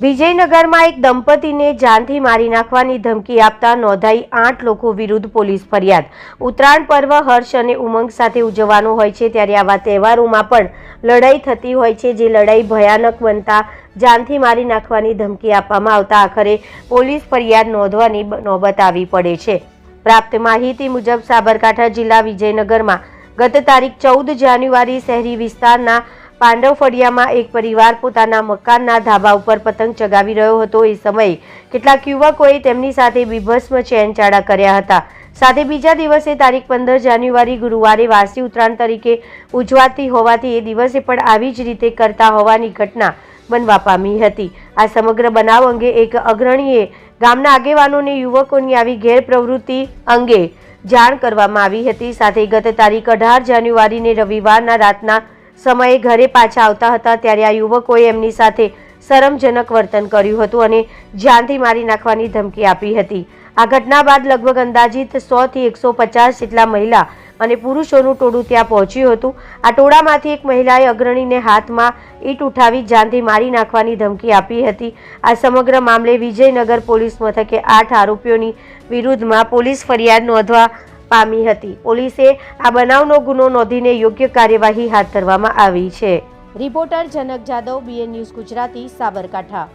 વિજયનગરમાં એક દંપતીને જાનથી મારી નાખવાની ધમકી આપતા નોંધાઈ 8 લોકો વિરુદ્ધ પોલીસ ફરિયાદ। ઉત્તરાયણ પર્વ હર્ષ અને ઉમંગ સાથે ઉજવવાનું હોય છે, ત્યારે આવા તહેવારોમાં પણ લડાઈ થતી હોય છે, જે લડાઈ ભયાનક બનતા જાનથી મારી નાખવાની ધમકી આપવામાં આવતા આખરે પોલીસ ફરિયાદ નોંધવાની નોબત આવી પડે છે। પ્રાપ્ત માહિતી મુજબ સાબરકાંઠા જિલ્લા વિજયનગરમાં ગત તારીખ 14 જાન્યુઆરી શહેરી વિસ્તારના પાંડવ ફળિયામાં એક પરિવાર પોતાના મકાનના ધાબા ઉપર પતંગ ચગાવી રહ્યો હતો। એ સમયે કેટલાક યુવકોએ તેમની સાથે બીભત્સ ચેનચાળા કર્યા હતા। સાથે બીજા દિવસે તારીખ 15 જાન્યુઆરી ગુરુવારે વાસી ઉત્તરાયણ તરીકે ઉજવાતી હોવાથી એ દિવસે પણ આવી જ રીતે કરતા હોવાની ઘટના બનવા પામી હતી। આ સમગ્ર બનાવ અંગે એક અગ્રણીએ ગામના આગેવાનોને યુવકોની આવી ગેરપ્રવૃત્તિ અંગે જાણ કરવામાં આવી હતી। સાથે ગત તારીખ 18 જાન્યુઆરીને રવિવારના રાતના સમયે ઘરે પાછા આવતા હતા, ત્યારે આ યુવકોએ એમની સાથે શરમજનક વર્તન કર્યું હતું અને જાનથી મારી નાખવાની ધમકી આપી હતી। આ ઘટના બાદ લગભગ અંદાજિત 100 થી 150 જેટલા મહિલા અને પુરુષોનું ટોળું ત્યાં પહોંચ્યું હતું। આ ટોળામાંથી એક મહિલાએ અગ્રણીને હાથમાં ઈંટ ઉઠાવી જાનથી મારી નાખવાની ધમકી આપી હતી। આ સમગ્ર મામલે વિજયનગર પોલીસ મથકે 8 આરોપીઓની વિરુદ્ધમાં પોલીસ ફરિયાદ નોંધવા પામી હતી। પોલીસે આ બનાવનો ગુનો નોંધીને યોગ્ય કાર્યવાહી હાથ ધરવામાં આવી છે। રિપોર્ટર જનક જાદવ, BN ન્યૂઝ ગુજરાતી, સાબરકાંઠા।